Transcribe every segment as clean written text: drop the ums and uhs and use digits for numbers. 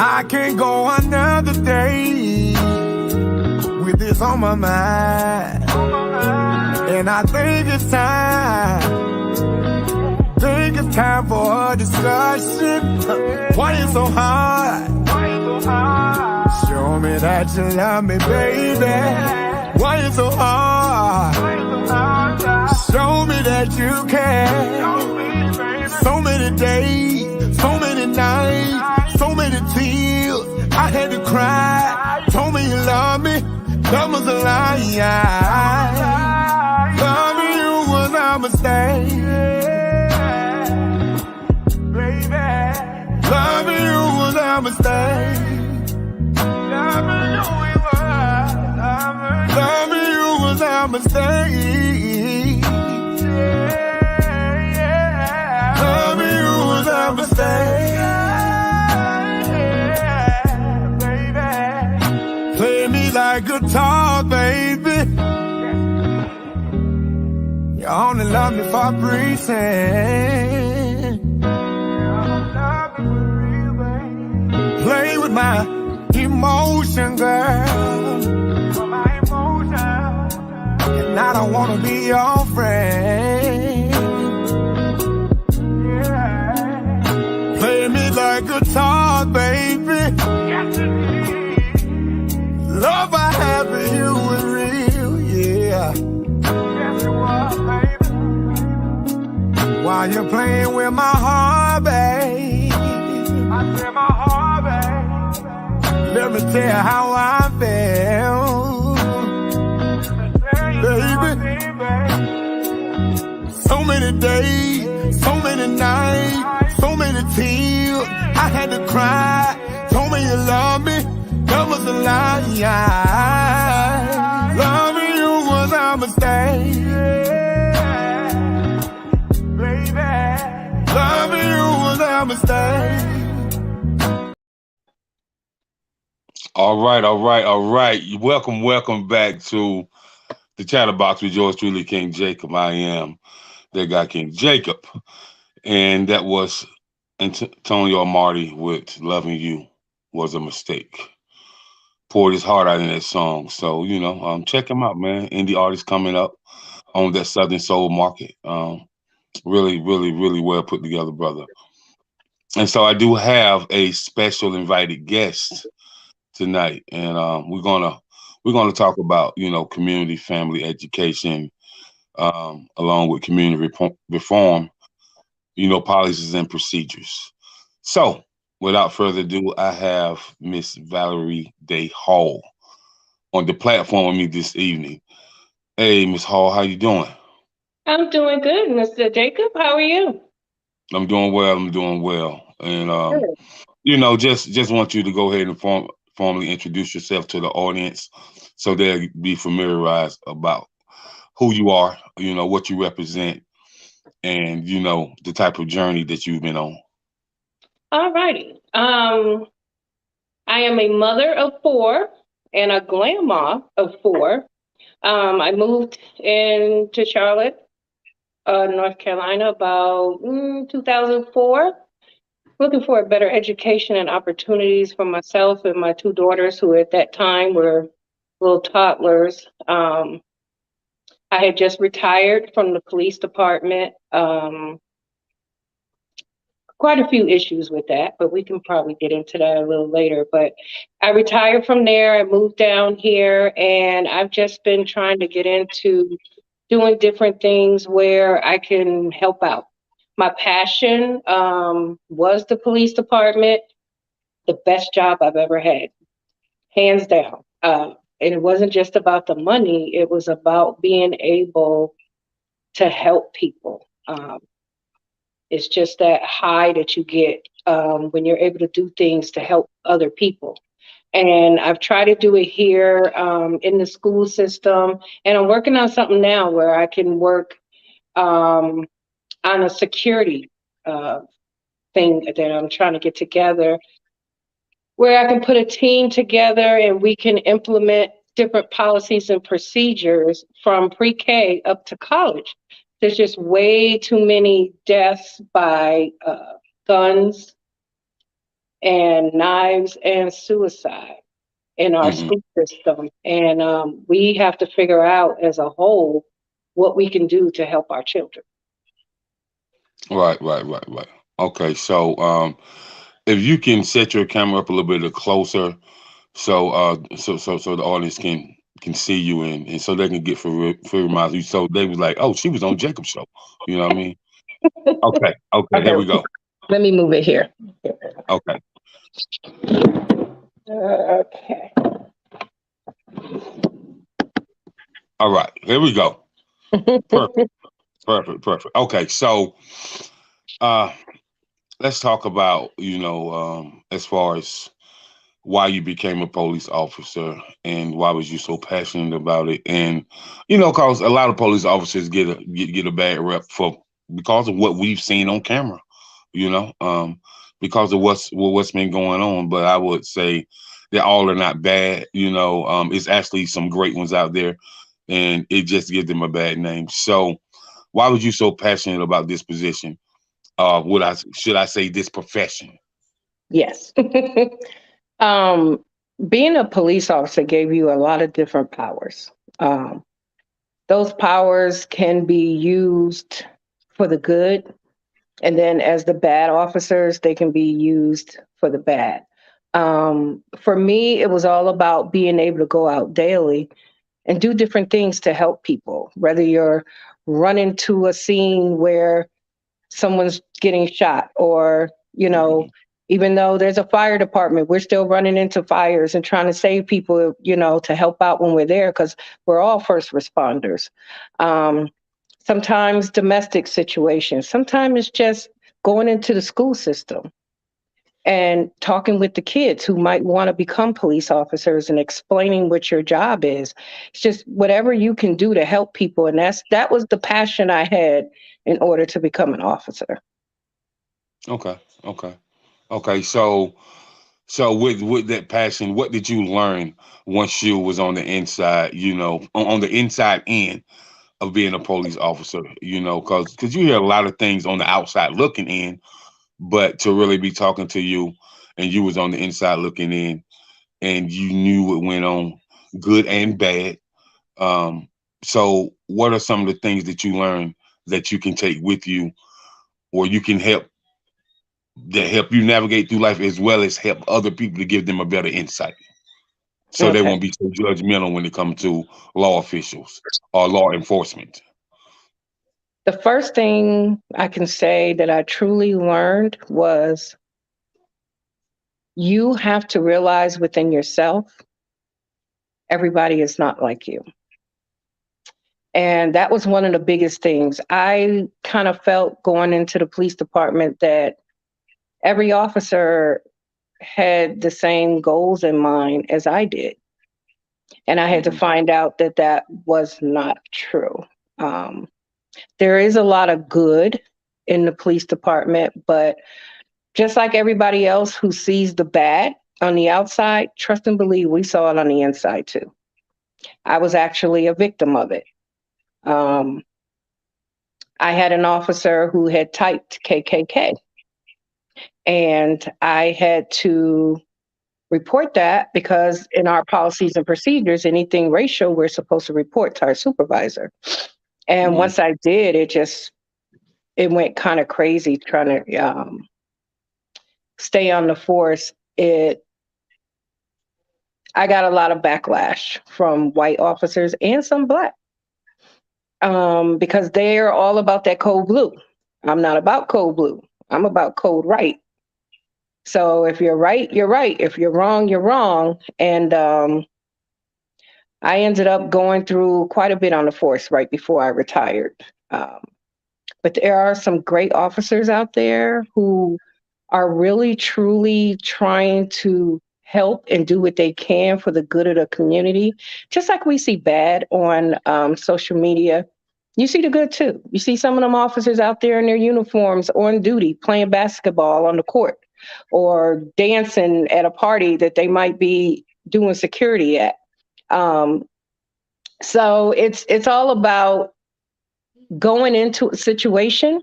I can't go another day with this on my mind. And I think it's time for a discussion. Why you so hard? Show me that you love me, baby. Why you so hard? Show me that you care. So many days, so many nights, so many tears. I had to cry. Told me you love me. Love was a lie. Loving you was a mistake. Loving you was a mistake. Loving you was a mistake. Loving you was a mistake. Play me like guitar, baby. You only love me for breathing. Play with my emotion, girl. And I don't wanna be your friend. Play me like guitar, baby. Love I have for you is real, yeah. While you're playing with my heart, babe. Let me tell you how I feel, baby. So many days, so many nights, so many tears. I had to cry. Told me you love me. That was a lie. Loving you was a mistake, baby. Loving you was a mistake. All right. Welcome back to the Chatterbox with yours truly, King Jacob. I am that guy, King Jacob. And that was Antonio Marty with Loving You Was a Mistake. Poured his heart out in that song. So, check him out, man. Indie artist coming up on that Southern Soul market. Really, really, really well put together, brother. And so I do have a special invited guest tonight, and we're gonna talk about community, family, education, along with community reform, policies and procedures. So, without further ado, I have Miss Valerie Day-Hall on the platform with me this evening. Hey, Miss Hall, how you doing? I'm doing good, Mr. Jacob. How are you? I'm doing well, and just want you to go ahead and formally introduce yourself to the audience so they'll be familiarized about who you are, what you represent, and, the type of journey that you've been on. All righty. I am a mother of 4 and a Glam-Ma of 4. I moved into Charlotte, North Carolina about 2004. Looking for a better education and opportunities for myself and my 2 daughters, who at that time were little toddlers. I had just retired from the police department. Quite a few issues with that, but we can probably get into that a little later. But I retired from there. I moved down here, and I've just been trying to get into doing different things where I can help out. My passion was the police department, the best job I've ever had, hands down. And it wasn't just about the money. It was about being able to help people. It's just that high that you get when you're able to do things to help other people. And I've tried to do it here in the school system. And I'm working on something now where I can work on a security thing that I'm trying to get together, where I can put a team together and we can implement different policies and procedures from pre-K up to college. There's just way too many deaths by guns, and knives and suicide in our Hmm. school system. And we have to figure out as a whole what we can do to help our children. Right, right, right, right. Okay, so if you can set your camera up a little bit closer, so the audience can see you and so they can get familiarized with you. So they was like, oh, she was on Jacob's show. You know what I mean? Okay, okay, Okay, here we go. let me move it here. Okay, Okay. all right, here we go. Perfect, perfect, perfect. Okay, so uh, let's talk about as far as why you became a police officer and why was you so passionate about it, and because a lot of police officers get a bad rep for because of what we've seen on camera, you know, because of what's been going on. But I would say that all are not bad. It's actually some great ones out there, and it just gives them a bad name. So why was you so passionate about this position? Would I should I say this profession? Yes. um, Being a police officer gave you a lot of different powers. Um, those powers can be used for the good, and then as the bad officers, they can be used for the bad. For me, it was all about being able to go out daily and do different things to help people, whether you're running to a scene where someone's getting shot or even though there's a fire department, we're still running into fires and trying to save people, to help out when we're there because we're all first responders. um, Sometimes domestic situations, sometimes it's just going into the school system and talking with the kids who might want to become police officers and explaining what your job is. It's just whatever you can do to help people, and that was the passion I had in order to become an officer. Okay, okay, okay. So with that passion, what did you learn once you was on the inside? On the inside end of being a police officer. Because you hear a lot of things on the outside looking in, but to really be talking to you, and you was on the inside looking in, and you knew what went on, good and bad. Um, so what are some of the things that you learned that you can take with you, or you can help you navigate through life as well as help other people to give them a better insight? So they Okay. won't be so judgmental when it comes to law officials or law enforcement. The first thing I can say that I truly learned was you have to realize within yourself, everybody is not like you. And that was one of the biggest things. I kind of felt going into the police department that every officer had the same goals in mind as I did. And I had to Mhm. find out that that was not true. Um, there is a lot of good in the police department, but just like everybody else who sees the bad on the outside, trust and believe we saw it on the inside too. I was actually a victim of it. Um, I had an officer who had typed KKK, and I had to report that because in our policies and procedures, anything racial, we're supposed to report to our supervisor. And Mhm. once I did, it went kind of crazy trying to stay on the force. I got a lot of backlash from white officers and some black, because they're all about that code blue. I'm not about code blue. I'm about code right. So if you're right, you're right. If you're wrong, you're wrong. And I ended up going through quite a bit on the force right before I retired. Um, but there are some great officers out there who are really truly trying to help and do what they can for the good of the community. Just like we see bad on social media, you see the good too. You see some of them officers out there in their uniforms on duty playing basketball on the court or dancing at a party that they might be doing security at. Um, so it's all about going into a situation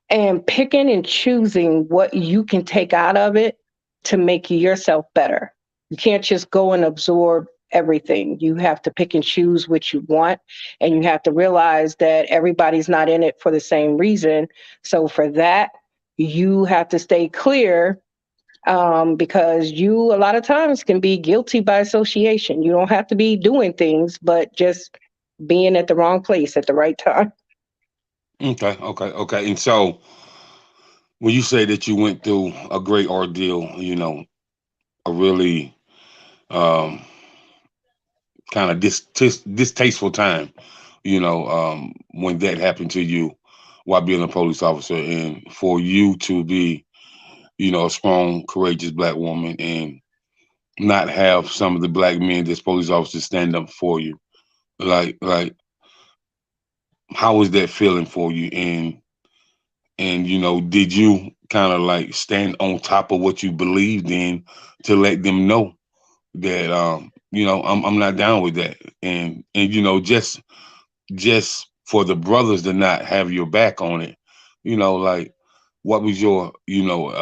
and picking and choosing what you can take out of it to make yourself better. You can't just go and absorb everything. You have to pick and choose what you want, and you have to realize that everybody's not in it for the same reason. So for that, you have to stay clear, because you a lot of times can be guilty by association. You don't have to be doing things, but just being at the wrong place at the right time. Okay, okay, okay. And so when you say that you went through a great ordeal, a really um, kind of distasteful time, when that happened to you while being a police officer, and for you to be, a strong, courageous black woman and not have some of the black men that's police officers stand up for you. Like, how was that feeling for you? And did you kind of like stand on top of what you believed in to let them know that I'm not down with that, and just for the brothers to not have your back on it, like, what was your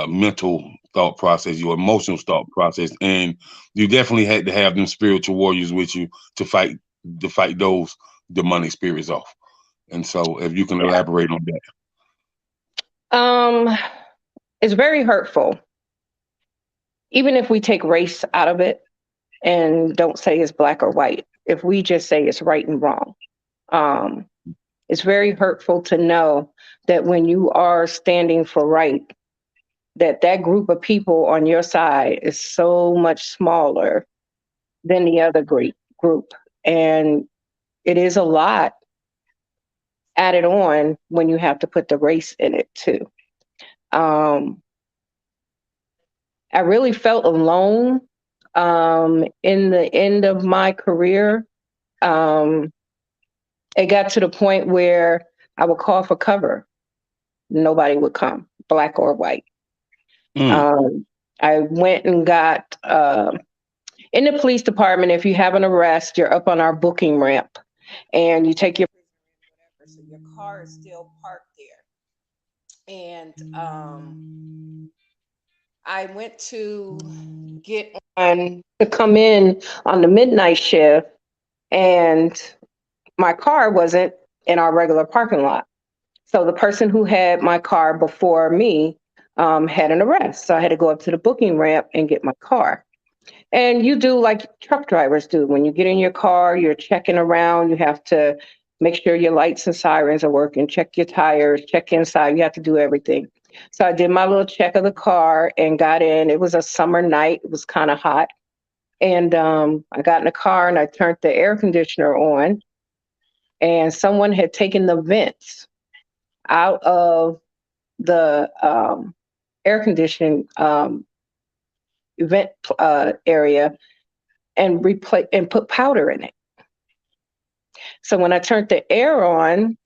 mental thought process, your emotional thought process? And you definitely had to have them spiritual warriors with you to fight those demonic spirits off. And so if you can Yeah. elaborate on that. Um, it's very hurtful. Even if we take race out of it and don't say it's black or white, if we just say it's right and wrong, um, it's very hurtful to know that when you are standing for right, that group of people on your side is so much smaller than the other group. And it is a lot added on when you have to put the race in it too. Um, I really felt alone in the end of my career. Um, it got to the point where I would call for cover. Nobody would come, black or white. Mm, Um, I went and got in the police department. If you have an arrest, you're up on our booking ramp, and you take your so your car is still parked there. And I went to get on to come in on the midnight shift, and my car wasn't in our regular parking lot. So the person who had my car before me had an arrest. So I had to go up to the booking ramp and get my car. And you do like truck drivers do. When you get in your car, you're checking around. You have to make sure your lights and sirens are working, check your tires, check inside. You have to do everything. So I did my little check of the car and got in. It was a summer night. It was kind of hot. And I got in the car and I turned the air conditioner on. And someone had taken the vents out of the air conditioning vent area and put powder in it. So when I turned the air on,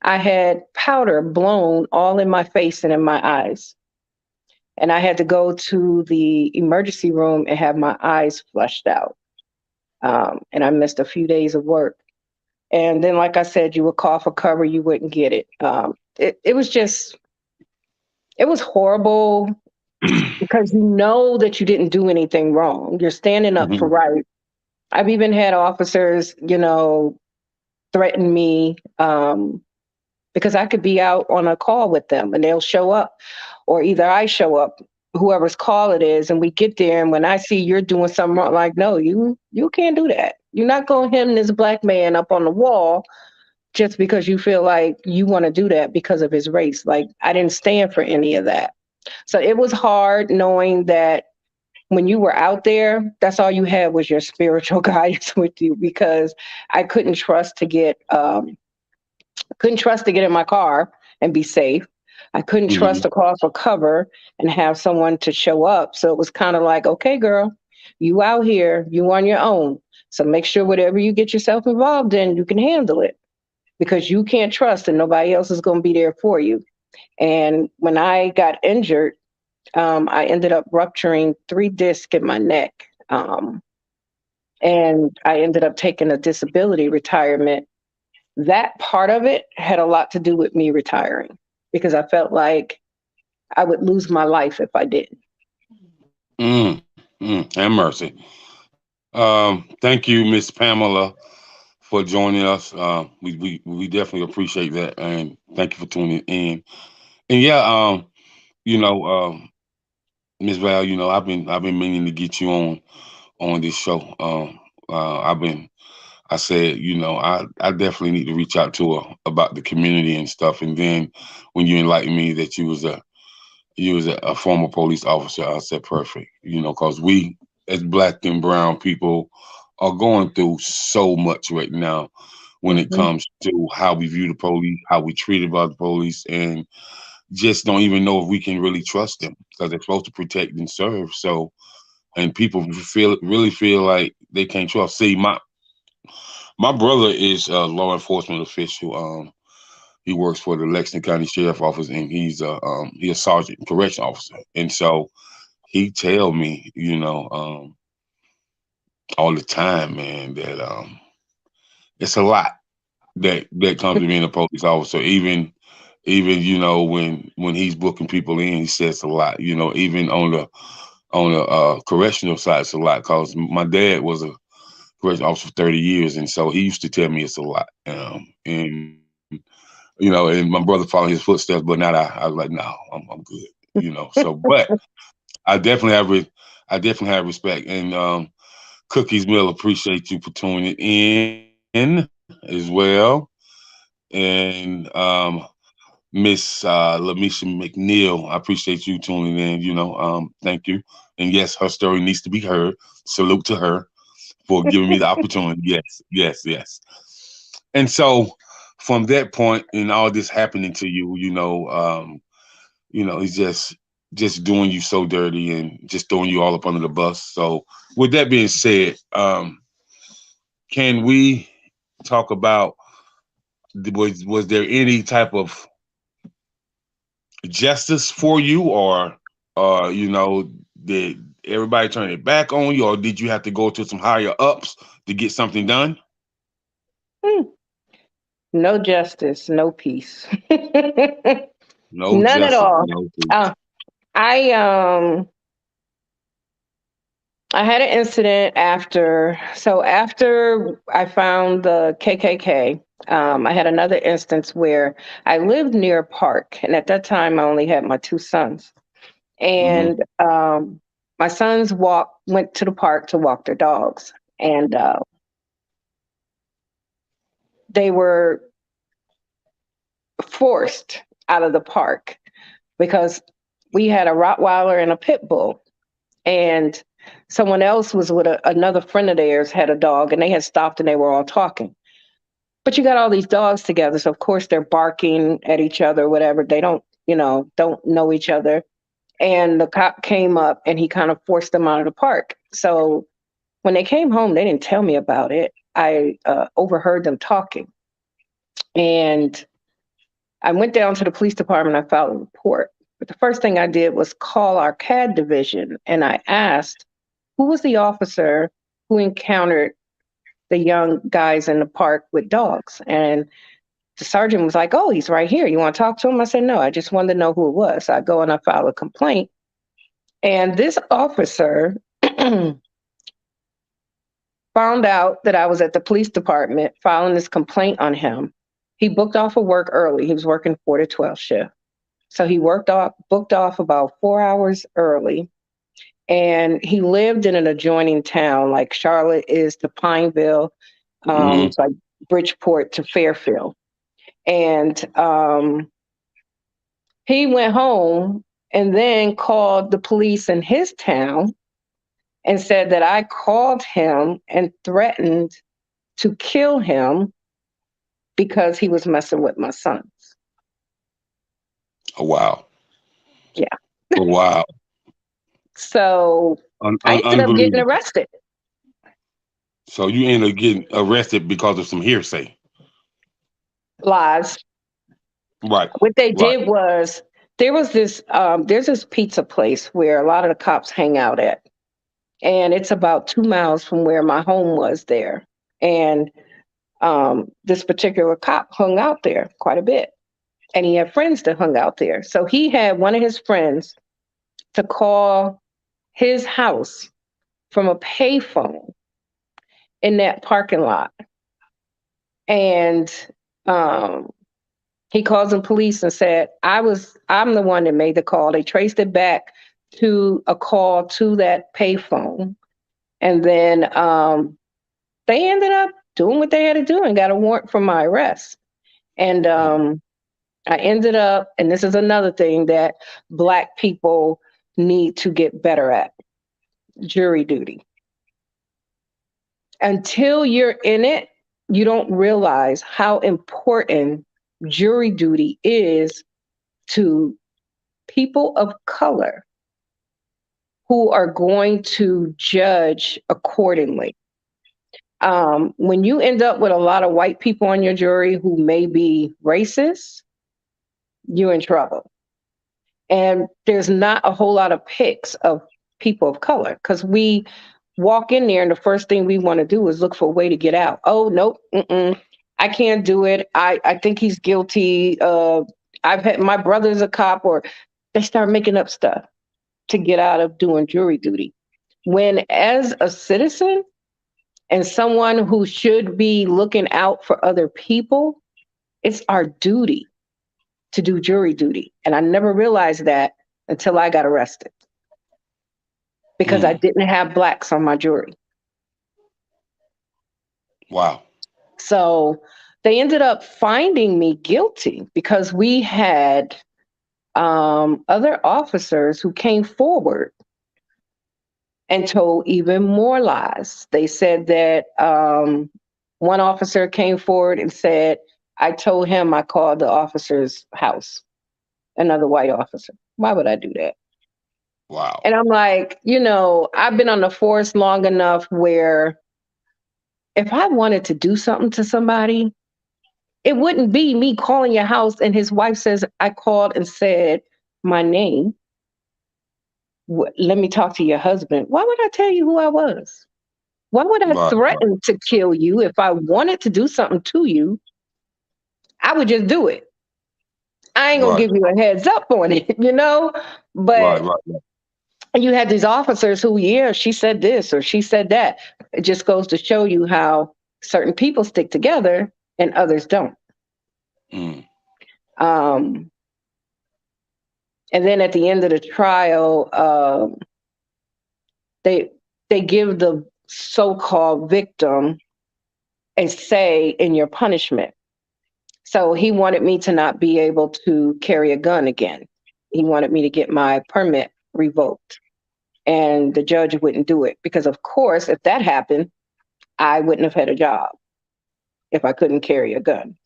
I had powder blown all in my face and in my eyes. And I had to go to the emergency room and have my eyes flushed out. And I missed a few days of work. And then, like I said, you would call for cover, you wouldn't get it. It was just, it was horrible because you know that you didn't do anything wrong. You're standing up for mhm, right. I've even had officers, threaten me because I could be out on a call with them and they'll show up, or either I show up, whoever's call it is, and we get there. And when I see you're doing something wrong, like, no, you can't do that. You're not going to hem this black man up on the wall just because you feel like you want to do that because of his race. Like, I didn't stand for any of that. So it was hard knowing that when you were out there, that's all you had was your spiritual guidance with you, because I couldn't trust to get in my car and be safe. I couldn't trust mhm, to call for cover and have someone to show up. So it was kind of like, okay, girl, you out here, you on your own. So make sure whatever you get yourself involved in, you can handle it, because you can't trust and nobody else is going to be there for you. And when I got injured, I ended up rupturing 3 discs in my neck. And I ended up taking a disability retirement. That part of it had a lot to do with me retiring, because I felt like I would lose my life if I didn't. And mercy. Thank you, Miss Pamela, for joining us. We definitely appreciate that, and thank you for tuning in. And yeah, you know, Miss Val, I've been meaning to get you on this show. I said, I definitely need to reach out to her about the community and stuff. And then when you enlightened me that you was a former police officer, I said perfect. Because we as black and brown people are going through so much right now when it Hmm. comes to how we view the police, how we treated by the police, and just don't even know if we can really trust them because they're supposed to protect and serve. So, and people really feel like they can't trust. See, my brother is a law enforcement official. He works for the Lexington County Sheriff Office, and he's a sergeant correction officer. And so he tell me, all the time, man, that it's a lot that comes to being a police officer. Even when he's booking people in, he says a lot. Even on the correctional side, it's a lot. Cause my dad was a correctional officer for 30 years, and so he used to tell me it's a lot. And my brother followed his footsteps, but not I was like, no, I'm good. So, but I definitely have I definitely have respect. And Cookies Mill, appreciate you for tuning in as well. And Miss Lamisha McNeil, I appreciate you tuning in. Thank you. And yes, her story needs to be heard. Salute to her for giving me the opportunity. Yes, yes, yes. And so, from that point, and all this happening to you, he's just doing you so dirty and just throwing you all up under the bus. So, with that being said, can we talk about was there any type of justice for you, or did everybody turn it back on you, or did you have to go to some higher ups to get something done? No justice, no peace. No None at justice, all. no Uh, peace. I I had an incident after I found the KKK. I had another instance where I lived near a park, and at that time I only had my two sons, Hmm. and my sons went to the park to walk their dogs, and they were forced out of the park because we had a Rottweiler and a pit bull, and someone else was with another friend of theirs had a dog, and they had stopped and they were all talking. But you got all these dogs together, so of course they're barking at each other, whatever. They don't know each other. And the cop came up and he kind of forced them out of the park. So when they came home, they didn't tell me about it. I overheard them talking, and I went down to the police department. I filed a report. But the first thing I did was call our CAD division, and I asked who was the officer who encountered the young guys in the park with dogs. And the sergeant was like, "Oh, he's right here. You want to talk to him?" I said, "No, I just wanted to know who it was." So I go and I file a complaint. And this officer found out that I was at the police department filing this complaint on him. He booked off of work early. He was working 4 to 12 shift. So he booked off about 4 hours early. And he lived in an adjoining town, like Charlotte is to Pineville. Hmm. It's like Bridgeport to Fairfield. And he went home and then called the police in his town and said that I called him and threatened to kill him because he was messing with my sons. Oh, wow. Yeah. Oh, wow. So I ended up getting Unbelievable. arrested. So you ended up getting arrested because of some hearsay. Lies. Right. What they Right. did was there's this pizza place where a lot of the cops hang out at. And it's about 2 miles from where my home was there. And this particular cop hung out there quite a bit. And he had friends that hung out there. So he had one of his friends to call his house from a payphone in that parking lot. And um, he calls the police and said, I'm the one that made the call. They traced it back to a call to that payphone. And then they ended up doing what they had to do and got a warrant for my arrest. And I ended up, and this is another thing that Black people need to get better at, jury duty. Until you're in it, you don't realize how important jury duty is to people of color who are going to judge accordingly. When you end up with a lot of white people on your jury who may be racist, you're in trouble. And there's not a whole lot of picks of people of color because we walk in there and the first thing we want to do is look for a way to get out. Oh, nope, I can't do it. I think he's guilty. I've had my brother's a cop, or they start making up stuff to get out of doing jury duty. When as a citizen and someone who should be looking out for other people, it's our duty to do jury duty. And I never realized that until I got arrested because I didn't have Blacks on my jury. Wow. So they ended up finding me guilty because we had other officers who came forward and told even more lies. They said that one officer came forward and said, I told him I called the officer's house, another white officer. Why would I do that? Wow. And I'm like, I've been on the force long enough where if I wanted to do something to somebody, it wouldn't be me calling your house and his wife says, I called and said my name. Let me talk to your husband. Why would I tell you who I was? Why would I threaten to kill you? If I wanted to do something to you, I would just do it. I ain't gonna give you a heads up on it, But you had these officers who, she said this or she said that. It just goes to show you how certain people stick together and others don't. And then at the end of the trial, they give the so-called victim a say in your punishment. So he wanted me to not be able to carry a gun again. He wanted me to get my permit revoked. And the judge wouldn't do it because, of course, if that happened, I wouldn't have had a job if I couldn't carry a gun.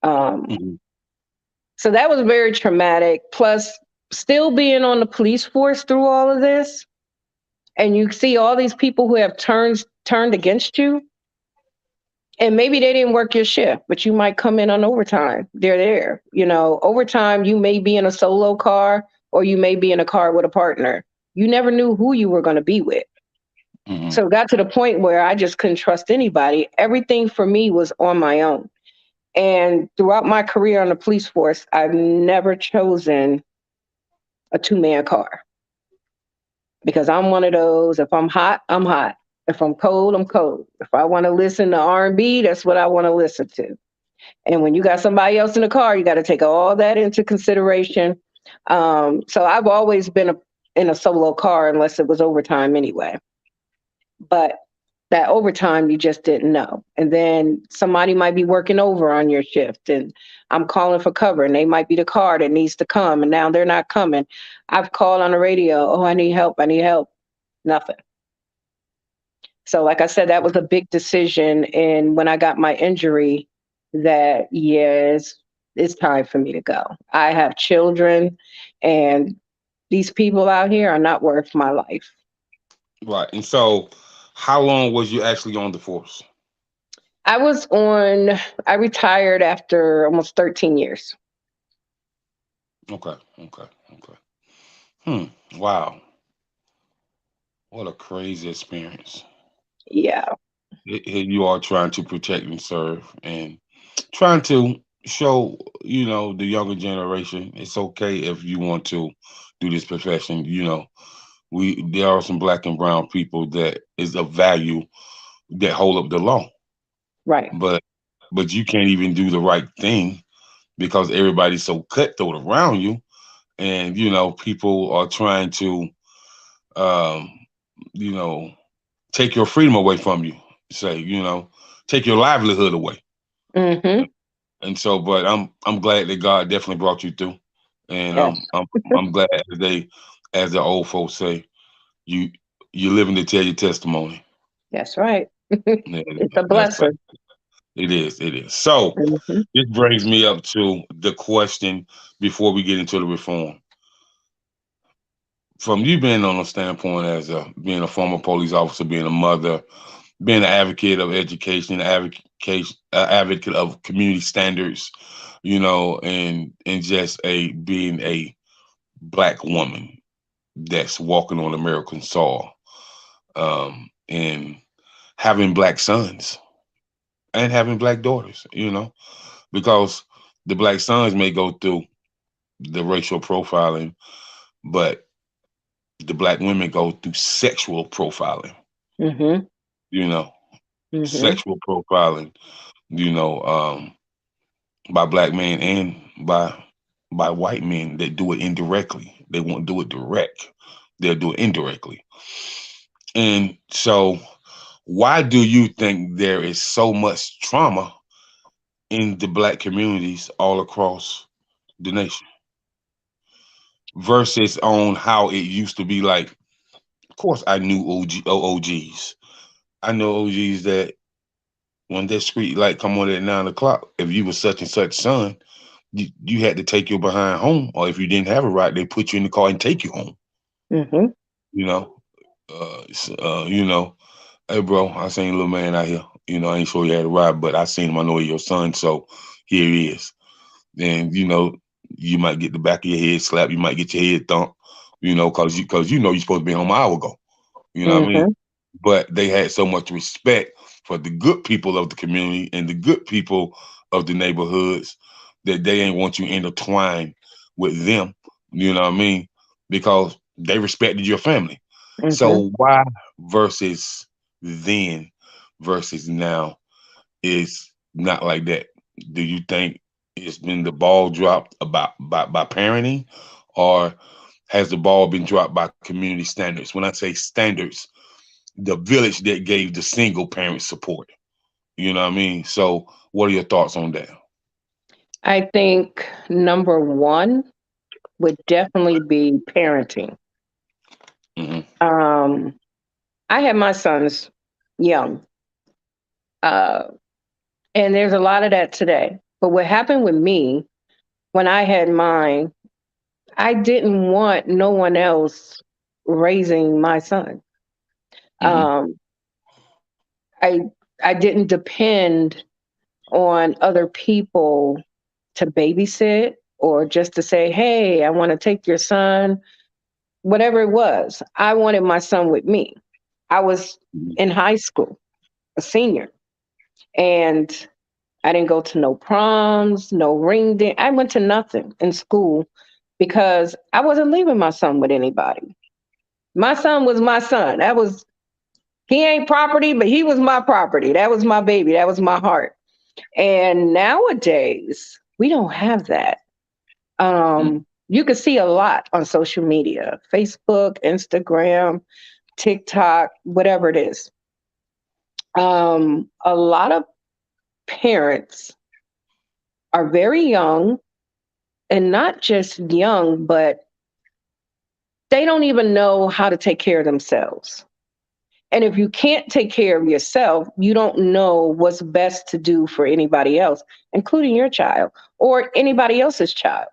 So that was very traumatic. Plus, still being on the police force through all of this, and you see all these people who have turned against you, and maybe they didn't work your shift, but you might come in on overtime. They're there. Overtime, you may be in a solo car or you may be in a car with a partner. You never knew who you were going to be with. So it got to the point where I just couldn't trust anybody. Everything for me was on my own. And throughout my career on the police force, I've never chosen a two-man car because I'm one of those, if I'm hot, I'm hot. If I'm cold, I'm cold. If I want to listen to R&B, that's what I want to listen to. And when you got somebody else in the car, you got to take all that into consideration. So I've always been in a solo car unless it was overtime anyway. But that overtime, you just didn't know. And then somebody might be working over on your shift and I'm calling for cover and they might be the car that needs to come and now they're not coming. I've called on the radio. Oh, I need help. Nothing. So like I said, that was a big decision. And when I got my injury, that yes, it's time for me to go. I have children and these people out here are not worth my life. Right. And so how long was you actually on the force? I retired after almost 13 years. Okay. Wow. What a crazy experience. Yeah. Here you are trying to protect and serve and trying to show, the younger generation it's okay if you want to do this profession, There are some black and brown people that is of value that hold up the law, Right. but you can't even do the right thing because everybody's so cutthroat around you, and people are trying to um, you know take your freedom away from you. Say take your livelihood away. Mm-hmm. And so, but I'm glad that God definitely brought you through, and Yes. I'm glad as the old folks say, you you're living to tell your testimony. That's right. Yeah, It's a that's right. blessing. It is. It is. So Mm-hmm. this brings me up to the question before we get into the reform. From you being on a standpoint as being a former police officer, being a mother, being an advocate of education, advocate of community standards, and just a being a black woman that's walking on American soil, and having black sons and having black daughters, because the black sons may go through the racial profiling, but the black women go through sexual profiling, Mm-hmm. you know, Mm-hmm. sexual profiling, you know, um, by black men and by white men that do it indirectly. They won't do it direct. They'll do it indirectly. And so why do you think there is so much trauma in the black communities all across the nation versus on how it used to be? Like, of course I knew OGs. I know OGs that when that street light come on at 9 o'clock, if you was such and such son, you had to take your behind home, or if you didn't have a ride, they put you in the car and take you home. Mm-hmm. You know, you know, hey bro, I seen a little man out here. I ain't sure you had a ride, but I seen him. I know he your son, so here he is. And you might get the back of your head slapped. You might get your head thumped. Cause you're supposed to be home an hour ago. You know what I mean? Mm-hmm. But they had so much respect for the good people of the community and the good people of the neighborhoods that they ain't want you intertwined with them. You know what I mean? Because they respected your family. Mm-hmm. So why versus then versus now is not like that? Do you think it's been the ball dropped about by parenting, or has the ball been dropped by community standards? When I say standards, the village that gave the single parent support. You know what I mean? So, what are your thoughts on that? I think number one would definitely be parenting. Hmm. Um, I had my sons young, uh, and there's a lot of that today. But what happened with me when I had mine, I didn't want no one else raising my son. Hmm. Um, I I didn't depend on other people to babysit or just to say, "Hey, I want to take your son," whatever it was. I wanted my son with me. I was in high school, a senior, and I didn't go to no proms, no ring dance. I went to nothing in school because I wasn't leaving my son with anybody. My son was my son. He ain't property, but he was my property. That was my baby. That was my heart. And nowadays, we don't have that. You can see a lot on social media, Facebook, Instagram, TikTok, whatever it is. A lot of parents are very young, and not just young, but they don't even know how to take care of themselves. And if you can't take care of yourself, you don't know what's best to do for anybody else, including your child or anybody else's child.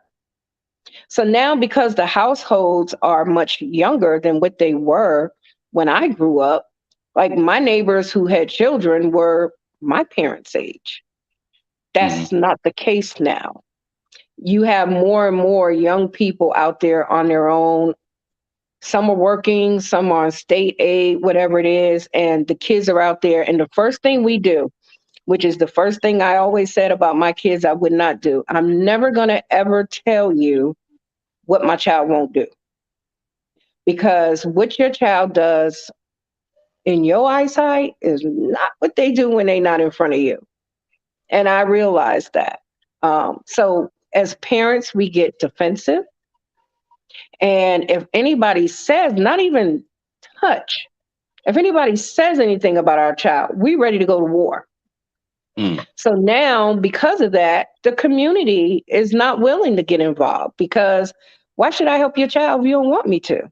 So now, because the households are much younger than what they were when I grew up, like my neighbors who had children were my parents' age. Hmm. That's not the case now. You have more and more young people out there on their own. Some are working, some are on state aid, whatever it is, and the kids are out there. And the first thing we do, which is the first thing I always said about my kids, I would not do. I'm never going to ever tell you what my child won't do. because what your child does in your eyesight is not what they do when they're not in front of you. And I realized that. So as parents, we get defensive. And if anybody says, not even touch, if anybody says anything about our child, we ready to go to war. Mm. So now, because of that, the community is not willing to get involved because why should I help your child if you don't want me to?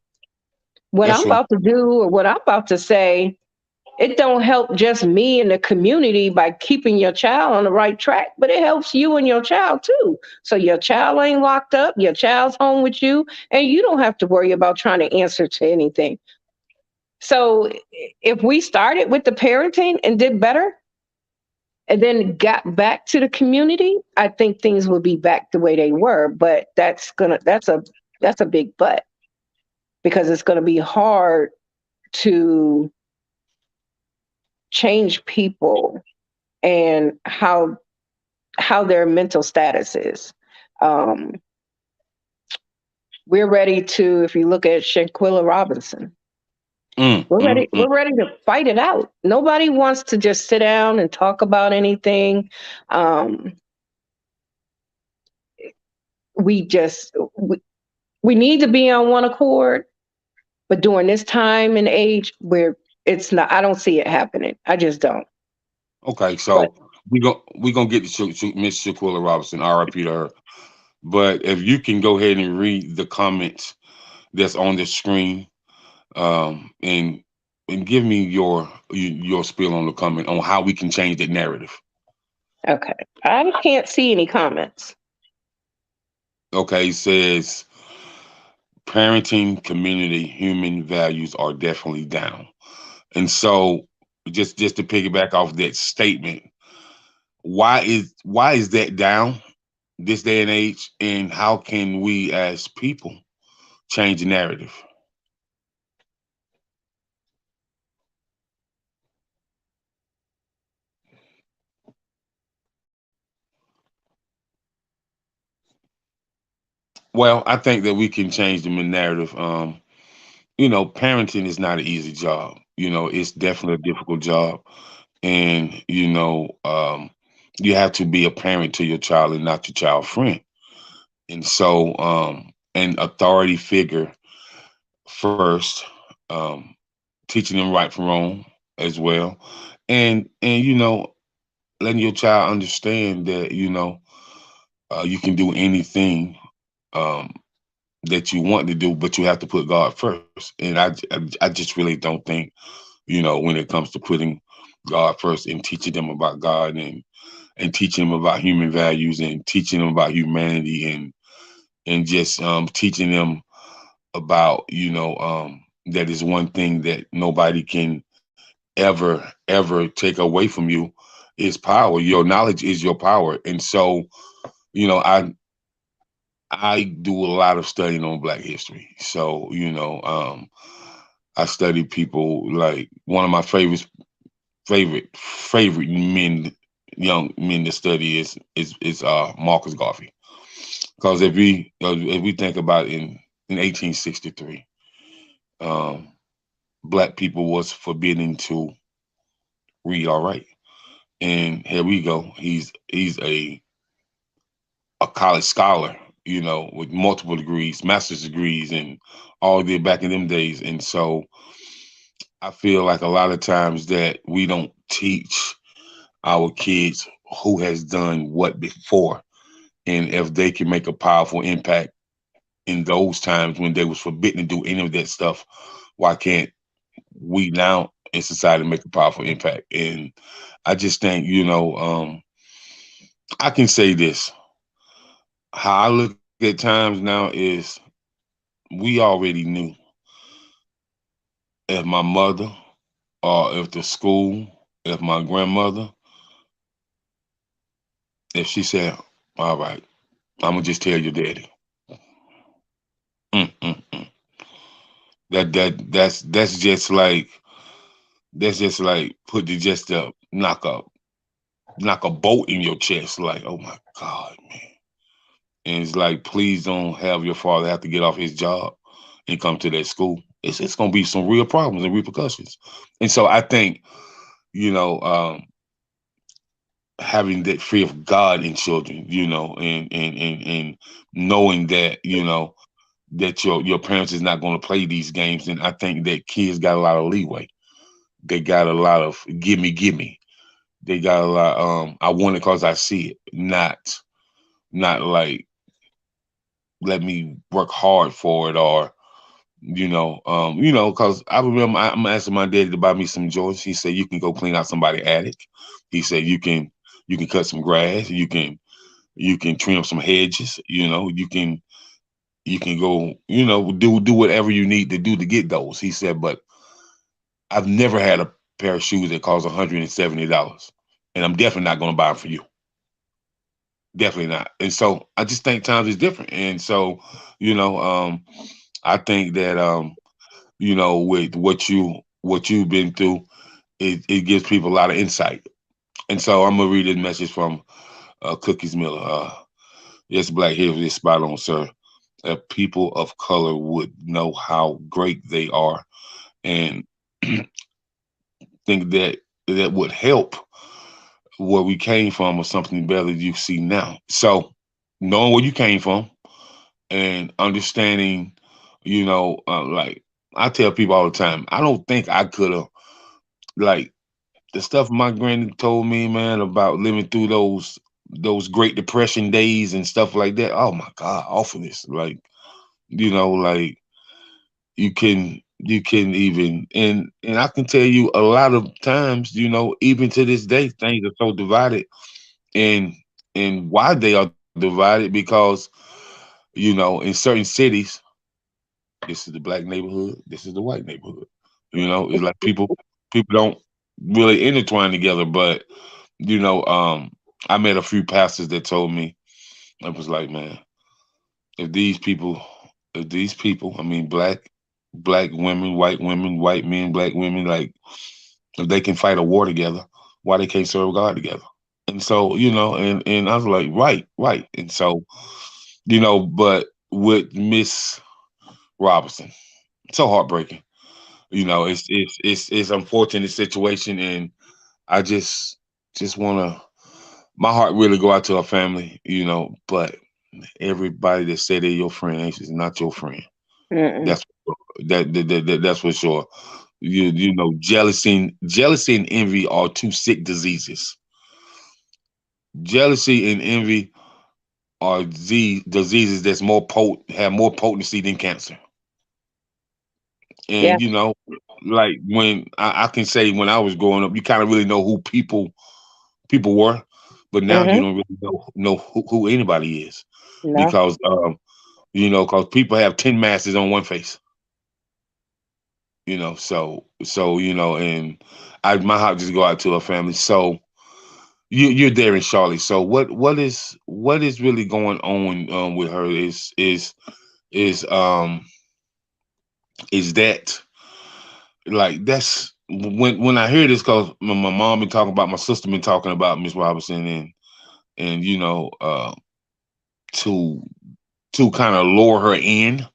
What That's I'm true. about to do or what I'm about to say, it don't help just me and the community by keeping your child on the right track, but it helps you and your child too. So your child ain't locked up, your child's home with you, and you don't have to worry about trying to answer to anything. So if we started with the parenting and did better and then got back to the community, I think things would be back the way they were. But that's a big but because it's gonna be hard to change people and how their mental status is. Um, we're ready to, if you look at Shanquilla Robinson, Mm, we're mm, ready. mm. We're ready to fight it out. Nobody wants to just sit down and talk about anything. Um, we just we need to be on one accord, but during this time and age where it's not, I don't see it happening. I just don't. Okay, But so we gonna get to Miss Shaquilla Robinson, R.I.P. to her. But if you can go ahead and read the comments that's on the screen, and give me your spill on the comment on how we can change the narrative. okay, I can't see any comments. Okay, it says parenting, community, human values are definitely down. And so just to piggyback off that statement, why is that down this day and age, and how can we as people change the narrative? Well, I think that we can change the narrative. Parenting is not an easy job. It's definitely a difficult job, and you have to be a parent to your child and not your child friend. And so, an authority figure first, um, teaching them right from wrong as well, and letting your child understand that you can do anything um, that you want to do, but you have to put God first. And I just really don't think when it comes to putting God first and teaching them about God and teaching them about human values and teaching them about humanity and just teaching them about that is one thing that nobody can ever take away from you is power. Your knowledge is your power. And so you know i I do a lot of studying on Black history. So I study people. Like one of my favorite men, young men to study is Marcus Garvey. Because if we think about in 1863, um, Black people was forbidden to read or write, and here we go. He's a college scholar, with multiple degrees, master's degrees, and all the back in them days. And so I feel like a lot of times that we don't teach our kids who has done what before, and if they can make a powerful impact in those times when they was forbidden to do any of that stuff, why can't we now in society make a powerful impact? And I just think, I can say this. How I look at times now is we already knew if my mother or if the school, if my grandmother, if she said, all right, I'm gonna just tell your daddy. Mm-mm-mm. That's just like put the just knock a bolt in your chest. Like, oh my God, man. And it's like, please don't have your father have to get off his job and come to that school, it's going to be some real problems and repercussions. And so I think, you know, having that fear of God in children, and knowing that, that your parents is not going to play these games, and I think that kids got a lot of leeway. They got a lot of give me. They got a lot. I want it because I see it, not like let me work hard for it, or because I remember I'm asking my daddy to buy me some joints. He said you can go clean out somebody's attic. He said you can cut some grass. You can trim some hedges. You can go do whatever you need to do to get those. He said, but I've never had a pair of shoes that cost $170, and I'm definitely not going to buy them for you. Definitely not. And so I just think times is different. And so, you know, I think that with what you've been through, it gives people a lot of insight. And so I'm gonna read this message from Cookies Miller. Yes, Black here is spot on, sir. People of color would know how great they are, and think that would help where we came from or something better you see now. So knowing where you came from and understanding, like I tell people all the time, I don't think I could have, like, the stuff my granny told me, man, about living through those Great Depression days and stuff like that. Oh my God, awfulness. Like, like you can even, and I can tell you a lot of times, even to this day, things are so divided, and why they are divided, because in certain cities, this is the black neighborhood, this is the white neighborhood. It's like people don't really intertwine together. But I met a few pastors that told me, I was like, man, if these people, I mean, black women, white men, black women, like, if they can fight a war together, why they can't serve God together? And so, and I was like, right, right. And so, but with Miss Robinson, so heartbreaking. It's unfortunate situation, and I just wanna, my heart really go out to her family, but everybody that say they're your friend is not your friend. Mm-mm. That's that's for sure. Jealousy and envy are two sick diseases. Jealousy and envy are diseases that's have more potency than cancer. Yeah. And like, when I can say, when I was growing up, you kind of really know who people were, but now you Mm-hmm. don't really know who anybody is, No. because because people have 10 masses on one face. So and my heart just go out to her family. So you're there in Charlotte. So what is really going on with her is is that, like, that's when I hear this, because my mom been talking about, my sister been talking about Miss Robinson, and to kind of lure her in,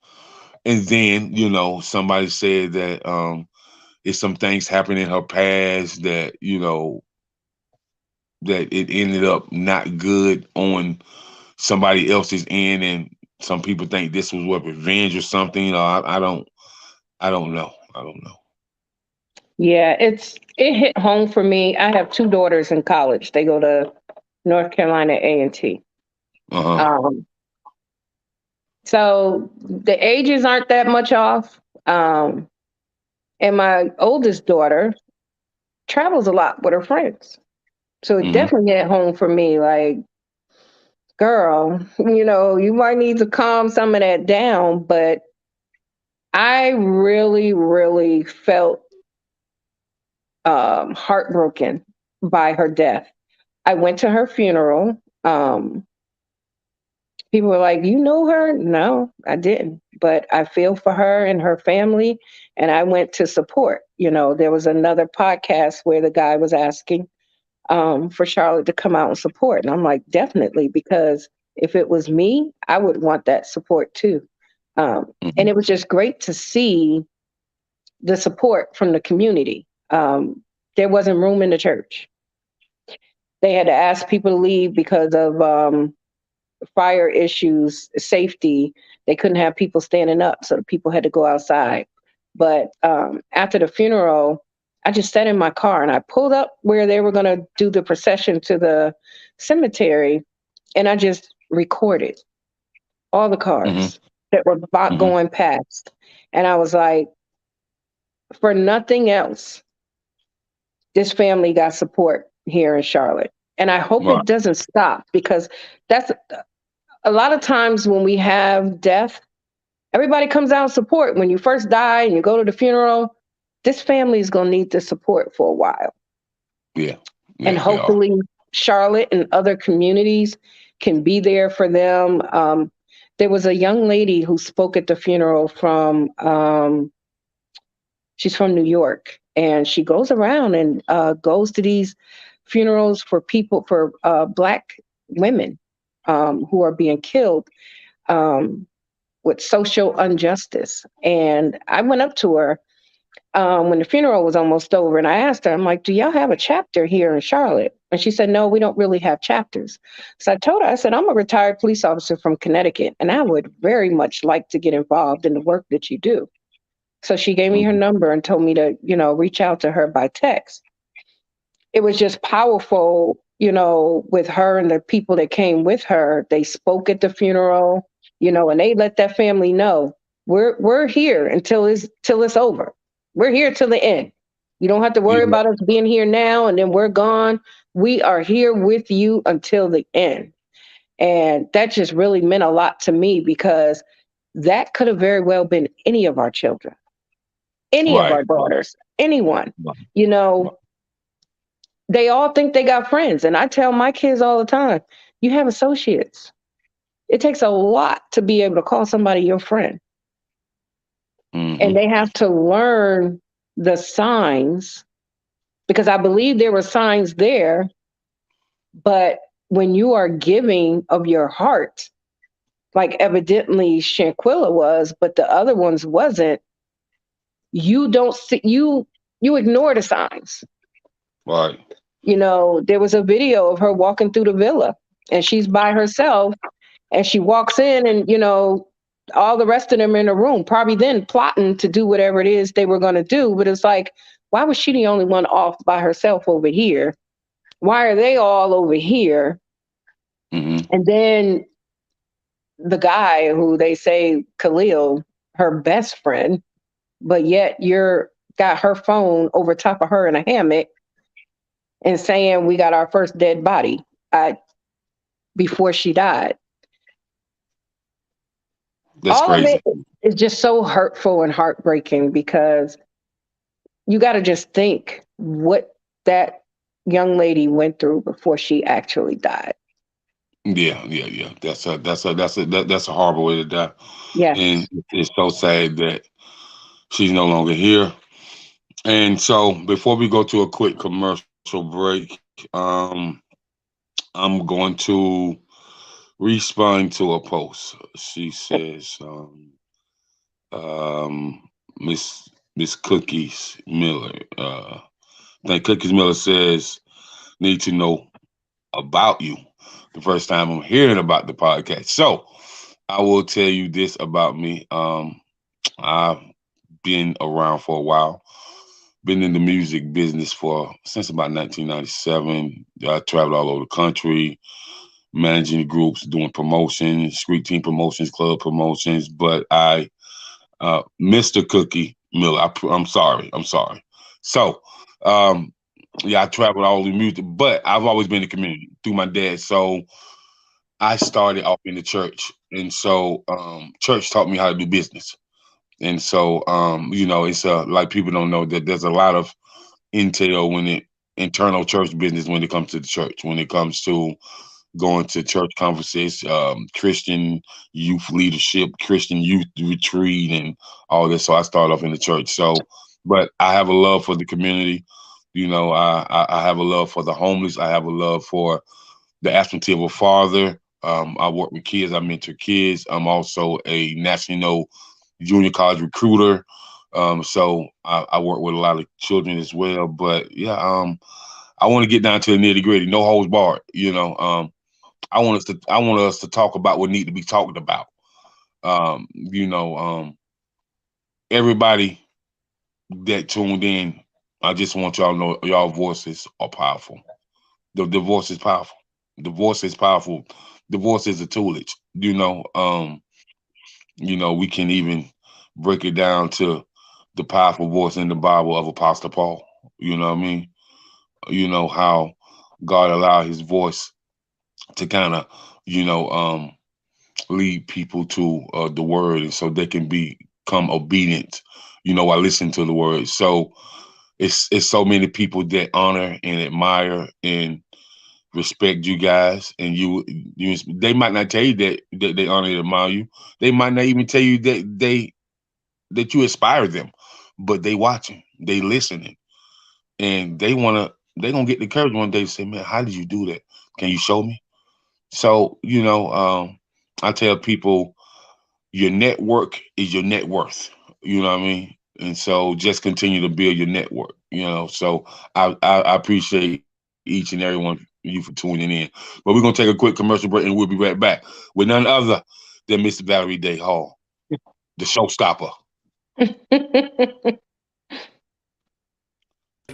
and then somebody said that it's some things happened in her past that that it ended up not good on somebody else's end, and some people think this was what, revenge or something. I don't know. I don't know. Yeah, it hit home for me. I have two daughters in college. They go to North Carolina A&T. Uh-huh. Um, so the ages aren't that much off. And my oldest daughter travels a lot with her friends. So it Hmm. definitely hit home for me. Like, girl, you might need to calm some of that down. But I really, really felt heartbroken by her death. I went to her funeral. People were like, "You know her?" No, I didn't. But I feel for her and her family, and I went to support. There was another podcast where the guy was asking for Charlotte to come out and support, and I'm like, definitely, because if it was me, I would want that support too. And it was just great to see the support from the community. There wasn't room in the church. They had to ask people to leave because of fire issues, safety. They couldn't have people standing up, so the people had to go outside. But after the funeral, I just sat in my car and I pulled up where they were going to do the procession to the cemetery, and I just recorded all the Mm-hmm. cars that were Mm-hmm. going past. And I was like, for nothing else, this family got support here in Charlotte. And I hope Right. it doesn't stop, because that's a lot of times when we have death, everybody comes out and support. When you first die and you go to the funeral, this family is going to need the support for a while. Yeah. And Yeah, they are. hopefully Charlotte and other communities can be there for them. There was a young lady who spoke at the funeral from, she's from New York, and she goes around and goes to these funerals for people, for Black women who are being killed um, with social injustice. And I went up to her when the funeral was almost over, and I asked her, I'm like, do y'all have a chapter here in Charlotte? And she said, no, we don't really have chapters. So I told her, I said, I'm a retired police officer from Connecticut, and I would very much like to get involved in the work that you do. So she gave me her Mm-hmm. number and told me to, reach out to her by text. It was just powerful, with her and the people that came with her. They spoke at the funeral, and they let that family know we're here until it's over. We're here till the end. You don't have to worry Yeah. about us being here now and then we're gone. We are here with you until the end. And that just really meant a lot to me, because that could have very well been any of our children, any of Right. our daughters, anyone. Right. You know, they all think they got friends. And I tell my kids all the time, you have associates. It takes a lot to be able to call somebody your friend. And Mm-hmm. they have to learn the signs, because I believe there were signs there. But when you are giving of your heart, like evidently Shanquilla was, but the other ones wasn't, you don't see, you ignore the signs. Right. There was a video of her walking through the villa, and she's by herself, and she walks in, and all the rest of them in the room, probably then plotting to do whatever it is they were going to do. But it's like, why was she the only one off by herself over here? Why are they all over here? Mm-hmm. And then the guy who they say Khalil, her best friend, but yet you're got her phone over top of her in a hammock and saying we got our first dead body before she died. That's All of crazy. it is just so hurtful and heartbreaking, because you got to just think what that young lady went through before she actually died. Yeah, yeah, yeah. That's a horrible way to die. Yes. And it's so sad that she's no longer here. And so before we go to a quick commercial break, I'm going to respond to a post. She says, um, Miss Cookies Miller. I think Cookies Miller says, need to know about you. The first time I'm hearing about the podcast. So I will tell you this about me. I've been around for a while. Been in the music business for since about 1997. I traveled all over the country, managing groups, doing promotions, street team promotions, club promotions. But Mr. Cookie Miller, I'm sorry, I'm sorry. So, um, yeah, I traveled all the music, but I've always been in the community through my dad. So I started off in the church, and so church taught me how to do business. And so, it's like people don't know that there's a lot of intel internal church business when it comes to the church, when it comes to going to church conferences, Christian youth leadership, Christian youth retreat, and all this. So I started off in the church. So, but I have a love for the community. I have a love for the homeless. I have a love for the absentee of a father. I work with kids. I mentor kids. I'm also a national junior college recruiter. So I work with a lot of children as well. But yeah, I want to get down to the nitty gritty, no holds barred. I want us to talk about what need to be talked about. You know, everybody that tuned in, I just want y'all to know y'all voices are powerful. The voice is powerful. The voice is powerful. The voice is a toolage. We can even break it down to the powerful voice in the Bible of Apostle Paul. You know what I mean? You know how God allowed his voice to kind of, you know, lead people to the word, and so they can become obedient, while listening to the word. So it's so many people that honor and admire and respect you guys, and you they might not tell you that they honor and admire you. They might not even tell you that you inspire them, but they watching, they listening, and they gonna get the courage one day to say, "Man, how did you do that? Can you show me?" So I tell people your network is your net worth. You know what I mean? And so just continue to build your network. So I appreciate each and every one of you for tuning in. But we're gonna take a quick commercial break, and we'll be right back with none other than Miss Valerie Day-Hall, the showstopper.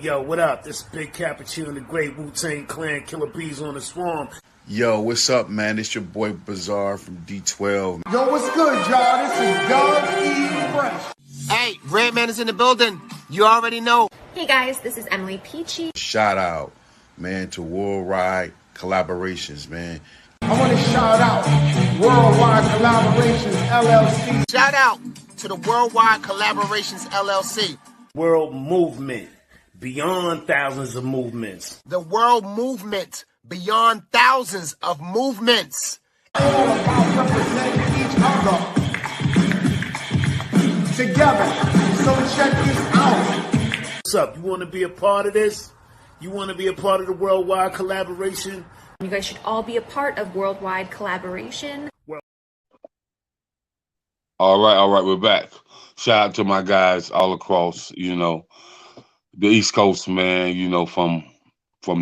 Yo, what up? This is Big Cappuccino and the Great Wu-Tang Clan, Killer Bees on the Swarm. Yo, what's up, man? It's your boy Bazaar from D12. Yo, what's good, y'all? This is Doug E. Fresh. Hey, Redman is in the building. You already know. Hey guys, this is Emily Peachy. Shout out, man, to Worldwide Collaborations, man. I want to shout out Worldwide Collaborations, LLC. Shout out to the Worldwide Collaborations, LLC. World movement, beyond thousands of movements. The world movement, beyond thousands of movements. All about representing each other together. So check this out. What's up? You want to be a part of this? You want to be a part of the Worldwide Collaboration? You guys should all be a part of Worldwide Collaboration. All right, we're back. Shout out to my guys all across, the East Coast, man, from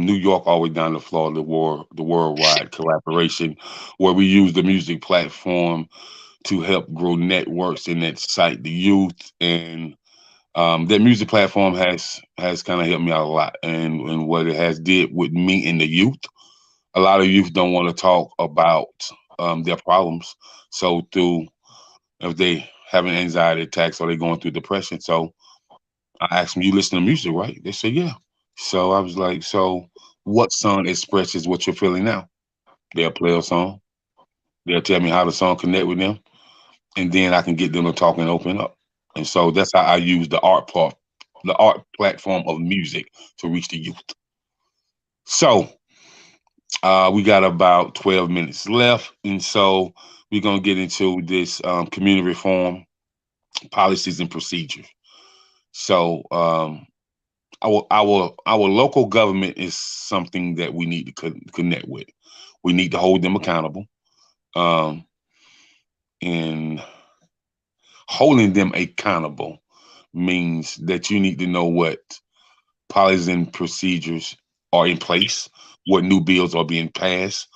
New York all the way down to Florida, the Worldwide Collaboration, where we use the music platform to help grow networks and excite the youth. And that music platform has kind of helped me out a lot. And what it has did with me and the youth, a lot of youth don't want to talk about their problems. So if they having anxiety attacks or they going through depression. So I asked them, "You listen to music, right?" They said, "Yeah." So I was like, "So what song expresses what you're feeling now?" They'll play a song. They'll tell me how the song connect with them, and then I can get them to talk and open up. And so that's how I use the art platform of music to reach the youth. So we got about 12 minutes left, and so we're gonna get into this community reform policies and procedures. So our local government is something that we need to connect with. We need to hold them accountable, and holding them accountable means that you need to know what policies and procedures are in place, what new bills are being passed,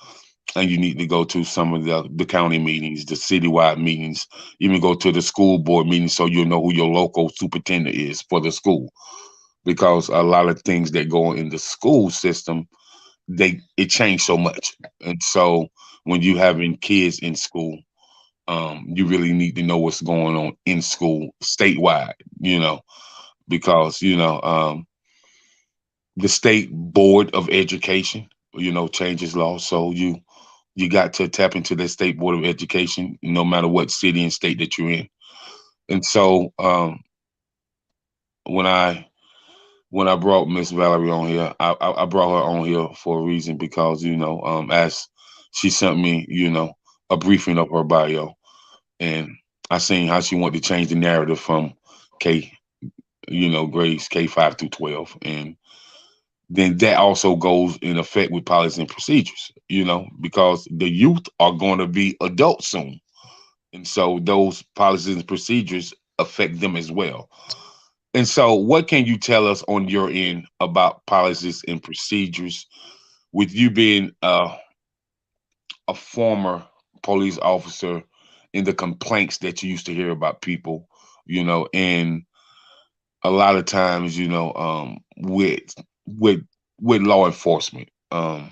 and you need to go to some of the county meetings, the citywide meetings, even go to the school board meetings so you'll know who your local superintendent is for the school. Because a lot of things that go in the school system, it changed so much. And so when you having kids in school, you really need to know what's going on in school statewide, because, the state board of education, changes laws. So you got to tap into the state board of education, no matter what city and state that you're in. And so when I brought Miss Valerie on here, I brought her on here for a reason because, as she sent me, a briefing of her bio, and I seen how she wanted to change the narrative from grades K5 through 12. And then that also goes in effect with policies and procedures, because the youth are going to be adults soon. And so those policies and procedures affect them as well. And so, what can you tell us on your end about policies and procedures with you being a former police officer and the complaints that you used to hear about people, and a lot of times, with with law enforcement. I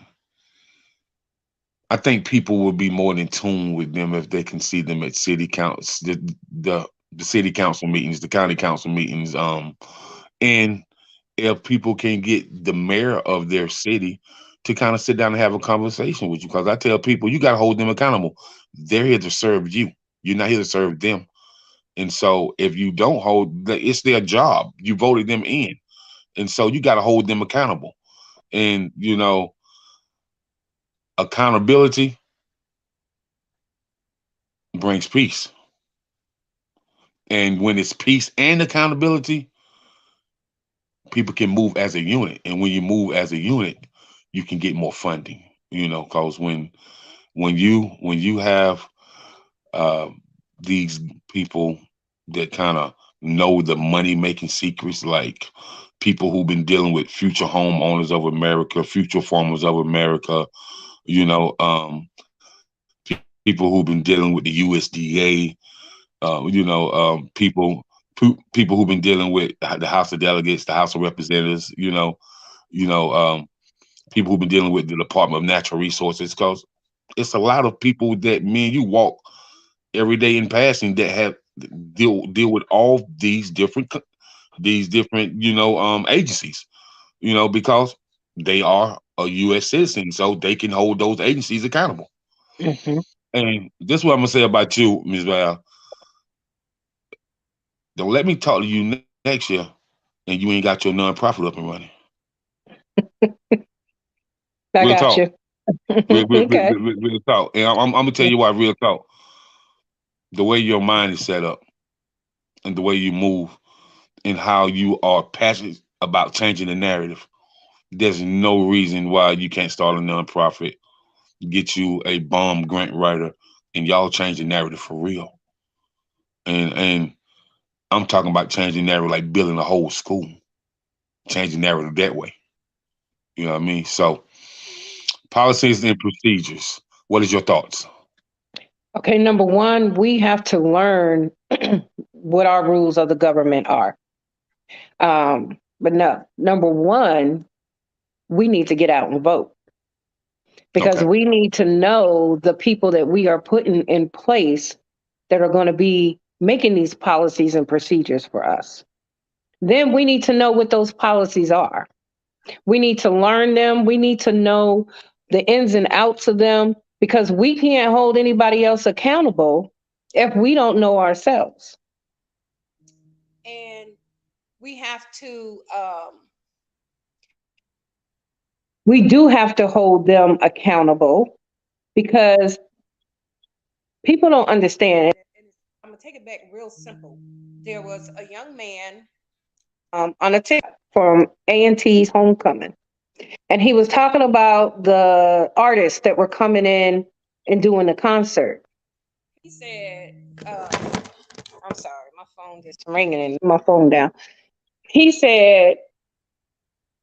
think people will be more in tune with them if they can see them at city councils, the city council meetings, the county council meetings, and if people can get the mayor of their city to kind of sit down and have a conversation with you. Because I tell people, you got to hold them accountable. They're here to serve you. You're not here to serve them. And so if you don't it's their job. You voted them in. And so you got to hold them accountable. And, accountability brings peace. And when it's peace and accountability, people can move as a unit. And when you move as a unit, you can get more funding, because when you have uh, these people that kind of know the money making secrets, like people who've been dealing with Future Homeowners of America, Future Farmers of America, you know, um, people who've been dealing with the USDA, people who've been dealing with the House of Delegates, the House of Representatives, you know, um, people who've been dealing with the Department of Natural Resources, because it's a lot of people that me and you walk every day in passing that have deal with all these different agencies, because they are a U.S. citizen, so they can hold those agencies accountable. Hmm. And this is what I'm gonna say about you, Ms. Val. Don't let me talk to you next year, and you ain't got your nonprofit up and running. I Real got talk, you. Okay. real talk. And I'm gonna tell you why. Real talk. The way your mind is set up, and the way you move, and how you are passionate about changing the narrative. There's no reason why you can't start a nonprofit, get you a bomb grant writer, and y'all change the narrative for real. And I'm talking about changing the narrative like building a whole school, changing the narrative that way. You know what I mean? So policies and procedures. What is your thoughts? Okay, number one, we have to learn what our rules of the government are. But no, number one, we need to get out and vote because Okay. we need to know the people that we are putting in place that are going to be making these policies and procedures for us. Then we need to know what those policies are. We need to learn them. We need to know the ins and outs of them because we can't hold anybody else accountable if we don't know ourselves. And we have to, we do have to hold them accountable because people don't understand. And I'm going to take it back real simple. There was a young man on a tip from A&T's Homecoming. And he was talking about the artists that were coming in and doing the concert. He said, I'm sorry, my phone just ringing and my phone down. He said,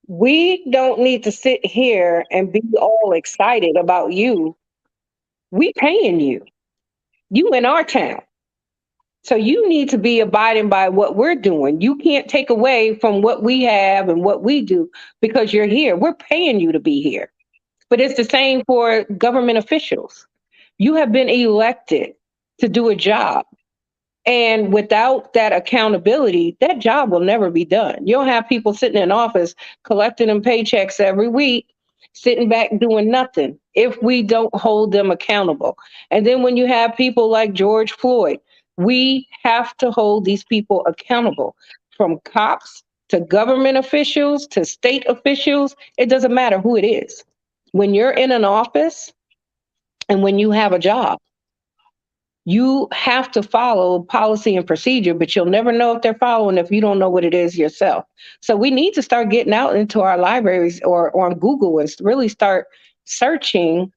we don't need to sit here and be all excited about you. We paying you. You in our town. So you need to be abiding by what we're doing. You can't take away from what we have and what we do because you're here. We're paying you to be here. But it's the same for government officials. You have been elected to do a job. And without that accountability, that job will never be done. You'll have people sitting in office collecting them paychecks every week, sitting back doing nothing if we don't hold them accountable. And then when you have people like George Floyd, we have to hold these people accountable from cops to government officials to state officials. It doesn't matter who it is. When you're in an office and when you have a job, You have to follow policy and procedure, but you'll never know if they're following if you don't know what it is yourself. So we need to start getting out into our libraries or on Google and really start searching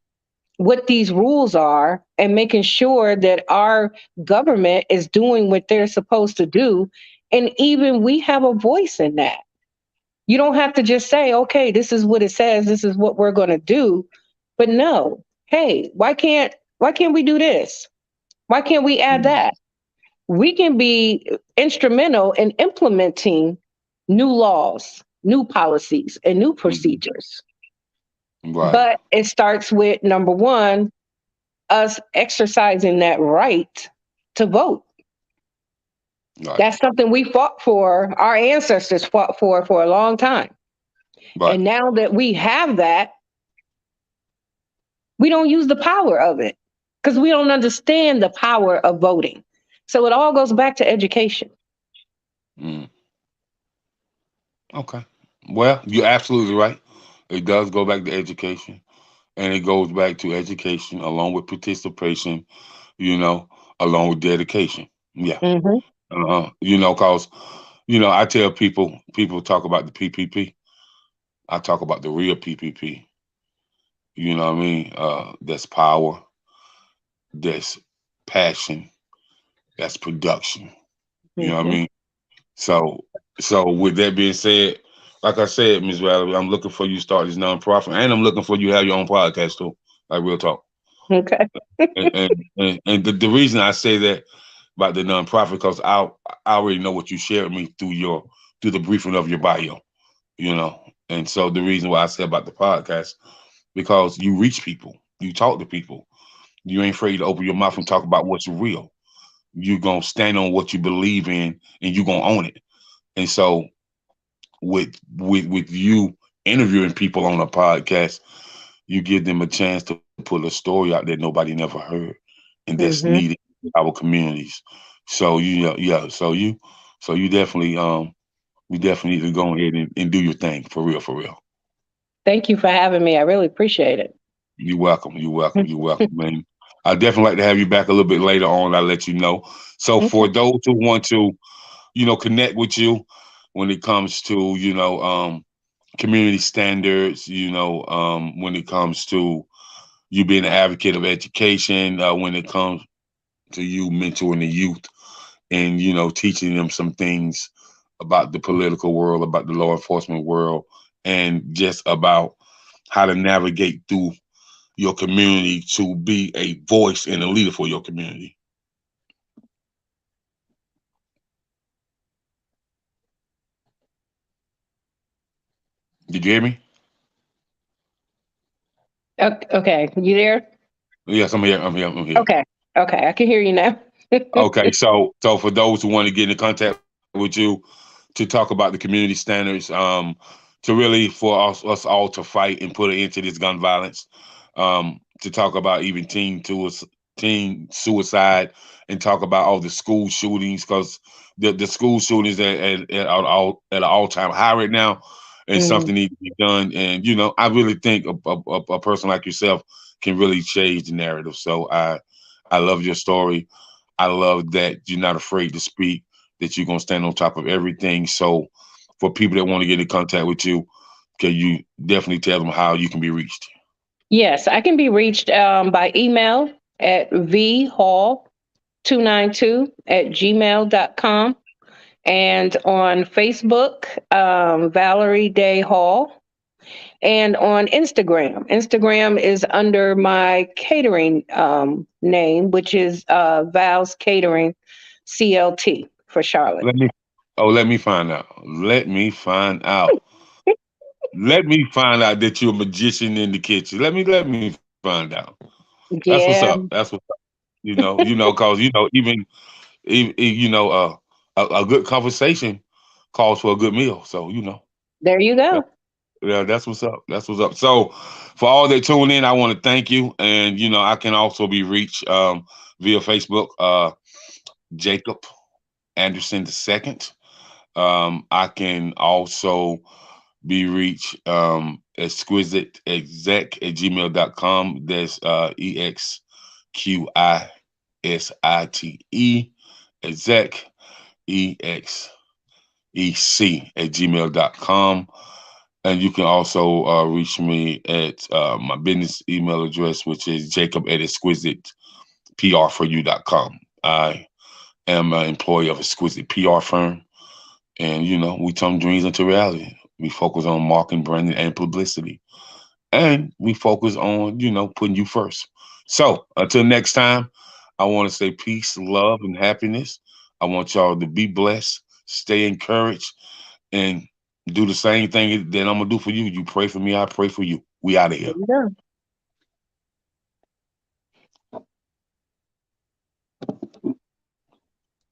what these rules are and making sure that our government is doing what they're supposed to do. And even we have a voice in that. You don't have to just say, okay, this is what it says, this is what we're going to do. But no, hey, why can't we do this? Why can't we add that? We can be instrumental in implementing new laws, new policies, and new procedures. Right. But it starts with number one, us exercising that right to vote. Right. That's something we fought for, our ancestors fought for a long time. Right. And now that we have that, we don't use the power of it because we don't understand the power of voting. So it all goes back to education. Mm. Okay. Well, you're absolutely right. It does go back to education, and it goes back to education along with participation, you know, along with dedication. Yeah. Hmm. Cause, I tell people talk about the PPP. I talk about the real PPP. You know what I mean? That's power, that's passion, that's production. You know what I Hmm. mean? So, so with that being said, like I said, Ms. Valerie, I'm looking for you to start this nonprofit, and I'm looking for you to have your own podcast too, like real talk. Okay. And the reason I say that about the nonprofit because I already know what you shared with me through the briefing of your bio, and so the reason why I say about the podcast because you reach people, you talk to people, you ain't afraid to open your mouth and talk about what's real. You gonna stand on what you believe in, and you gonna own it. And so with you interviewing people on a podcast, you give them a chance to put a story out that nobody never heard, and that's Hmm. needed in our communities. So yeah. So you definitely need to go ahead and do your thing for real, for real. Thank you for having me. I really appreciate it. You're welcome. You're welcome. You're welcome, man. I'd definitely like to have you back a little bit later on. I'll let you know. So Okay. for those who want to, connect with you when it comes to, community standards, when it comes to you being an advocate of education, when it comes to you mentoring the youth and, teaching them some things about the political world, about the law enforcement world, and just about how to navigate through your community to be a voice and a leader for your community. Did you hear me? Okay. You there? Yes, I'm here. I'm here. I'm here. Okay. Okay. I can hear you now. Okay, so for those who want to get in contact with you to talk about the community standards, to really for us all to fight and put an end to this gun violence, to talk about even teen suicide, and talk about all the school shootings because the school shootings at an all time high right now, and Mhm. something needs to be done. And I really think a person like yourself can really change the narrative. So I love your story. I love that you're not afraid to speak, that you're gonna stand on top of everything. So for people that want to get in contact with you, can you definitely tell them how you can be reached? Yes, I can be reached by email at vhall292 at gmail.com and on Facebook, Valerie Day-Hall, and on Instagram. Instagram is under my catering name, which is Val's Catering CLT for Charlotte. Let me let me find out. Let me find out. Let me find out that you're a magician in the kitchen. Let me find out. That's what's up. Yeah, That's what cause even a good conversation calls for a good meal. So there you go. yeah, that's what's up. That's what's up. So, for all that tune in, I want to thank you. And I can also be reached via Facebook, Jacob Anderson II. I can also be reached exquisiteexec at gmail.com. That's EXQISITE exec, exec@gmail.com. And you can also reach me at my business email address, which is jacob@exquisiteprforyou.com. I am an employee of Exquisite PR firm. And, we turn dreams into reality. We focus on marketing, branding, and publicity. And we focus on, putting you first. So until next time, I want to say peace, love, and happiness. I want y'all to be blessed, stay encouraged, and do the same thing that I'm going to do for you. You pray for me, I pray for you. We out of here. Yeah.